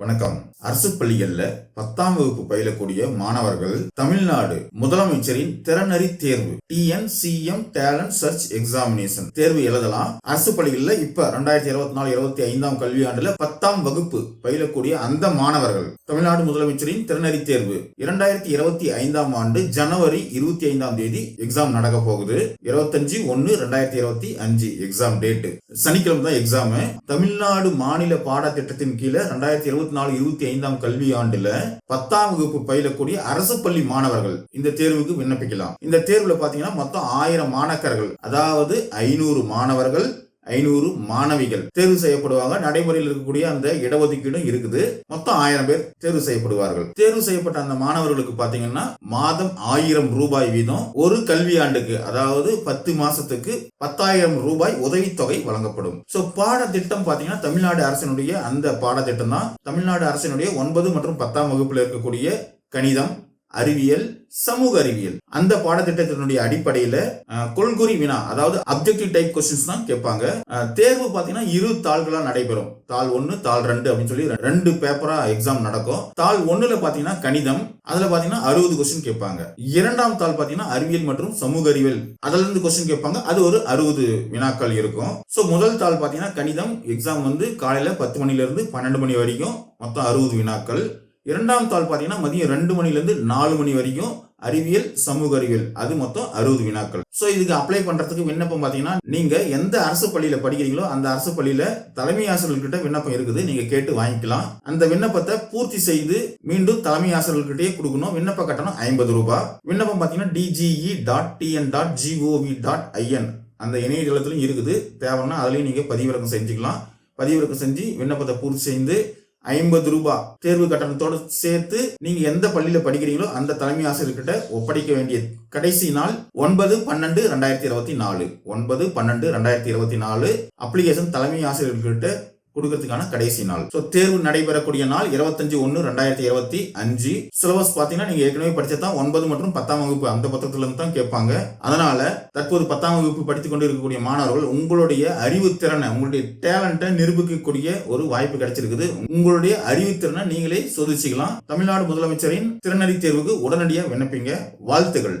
வணக்கம். அரசு பள்ளிகள்ல 10ஆம் வகுப்பு பயிலக்கூடிய மாணவர்கள் தமிழ்நாடு முதலமைச்சரின் திறனறி தேர்வு TNCM டேலண்ட் சர்ச் எக்ஸாமினேஷன் தேர்வு எழுதலாம். அரசு பள்ளிகள்ல இப்ப 2024-25 கல்வியாண்டுல 10ஆம் வகுப்பு பயிலக்கூடிய அந்த மாணவர்கள் தமிழ்நாடு முதலமைச்சரின் திறனறி தேர்வு 2025 ஆண்டு ஜனவரி 25ஆம் தேதி எக்ஸாம் நடக்க போகுது. 25/1/2025 எக்ஸாம் டேட் சனிக்கிழமை தான் எக்ஸாம். தமிழ்நாடு மாநில பாடத்திட்டத்தின் கீழே 2024-25 கல்வி ஆண்டுல 10ஆம் வகுப்பு பயிலக்கூடிய அரசு பள்ளி மாணவர்கள் இந்த தேர்வுக்கு விண்ணப்பிக்கலாம். இந்த தேர்வுல பாத்தீங்கன்னா மொத்தம் 1000 மாணக்கர்கள், அதாவது 500 மாணவர்கள் 500 மாணவிகள் தேர்வு செய்யப்படுவாங்க. நடைமுறையில் இருக்கக்கூடிய அந்த இடஒதுக்கீடும் இருக்குது. மொத்தம் 1000 பேர் தேர்வு செய்யப்படுவார்கள். தேர்வு செய்யப்பட்ட அந்த மாணவர்களுக்கு பாத்தீங்கன்னா மாதம் 1000 ரூபாய் வீதம் ஒரு கல்வியாண்டுக்கு, அதாவது 10 மாசத்துக்கு 10,000 ரூபாய் உதவித்தொகை வழங்கப்படும். பாடத்திட்டம் பாத்தீங்கன்னா தமிழ்நாடு அரசினுடைய அந்த பாடத்திட்டம் தான். தமிழ்நாடு அரசினுடைய 9 மற்றும் 10ஆம் வகுப்புல இருக்கக்கூடிய கணிதம், அறிவியல், சமூக அறிவியல் அந்த பாடத்திட்டத்தினுடைய அடிப்படையில கொள்குறி வினா, அதாவது அப்ஜெக்டிவ் டைப் கொஸ்டின்ஸ் தான் கேட்பாங்க. தேர்வு பாத்தீங்கன்னா 2 தாள்களா நடைபெறும். தாள் 1 தாள் 2 அப்படின்னு சொல்லி 2 பேப்பரா எக்ஸாம் நடக்கும். தாள் 1ல பாத்தீங்கன்னா கணிதம், அதுல பாத்தீங்கன்னா 60 கொஸ்டின் கேட்பாங்க. இரண்டாம் தாள் பாத்தீங்கன்னா அறிவியல் மற்றும் சமூக அறிவியல், அதுல இருந்து கொஸ்டின் கேட்பாங்க. அது ஒரு 60 வினாக்கள் இருக்கும். முதல் தாள் பாத்தீங்கன்னா கணிதம் எக்ஸாம் காலையில 10 மணில இருந்து 12 மணி வரைக்கும் மொத்தம் 60 வினாக்கள். இரண்டாம் தாள் பாத்தீங்கன்னா மதியம் 2 மணில இருந்து 4 மணி வரைக்கும் அறிவியல் சமூக அறிவியல், அது மொத்தம் 60 வினாக்கள். இதுக்கு அப்ளை பண்றதுக்கு விண்ணப்பம் பாத்தீங்கன்னா நீங்க எந்த அரசு பள்ளியில படிக்கிறீங்களோ அந்த அரசு பள்ளியில தலைமை ஆசிரியர்கிட்ட விண்ணப்பம் இருக்குது, நீங்க கேட்டு வாங்கிக்கலாம். அந்த விண்ணப்பத்தை பூர்த்தி செய்து மீண்டும் தலைமை ஆசிரியர்கிட்டயே கொடுக்கணும். விண்ணப்ப கட்டணம் 50 ரூபாய். விண்ணப்பம் பாத்தீங்கன்னா dge.tn.gov.in அந்த இணையதளத்திலும் இருக்குது. தேவைன்னா அதுலயும் நீங்க பதிவிறக்கம் செஞ்சுக்கலாம். பதிவிறக்கம் செஞ்சு விண்ணப்பத்தை பூர்த்தி செய்து 50 ரூபாய் தேர்வு கட்டணத்தோடு சேர்த்து நீங்க எந்த பள்ளியில படிக்கிறீங்களோ அந்த தலைமை ஆசிரியர்கிட்ட ஒப்படைக்க வேண்டிய கடைசி நாள் 9/12/2024 9/12/2024 அப்ளிகேஷன் தலைமை ஆசிரியர்கிட்ட கொடுக்கறதுக்கான கடைசி நாள். தேர்வு நடைபெறக்கூடிய நாள் 25/1/2025. சிலபஸ் பாத்தீங்கன்னா நீங்க ஏற்கனவே படிச்சதான் 9 மற்றும் 10ஆம் வகுப்பு அந்த புத்தகத்துல இருந்து தான் கேட்பாங்க. அதனால தற்போது 10ஆம் வகுப்பு படித்துக் கொண்டு இருக்கக்கூடிய மாணவர்கள் உங்களுடைய அறிவுத்திறனை, உங்களுடைய டேலண்ட்டை நிரூபிக்கக்கூடிய ஒரு வாய்ப்பு கிடைச்சிருக்குது. உங்களுடைய அறிவுத்திறனை நீங்களே சோதிச்சுக்கலாம். தமிழ்நாடு முதலமைச்சரின் திறனறி தேர்வுக்கு உடனடியாக விண்ணப்பிங்க. வாழ்த்துகள்.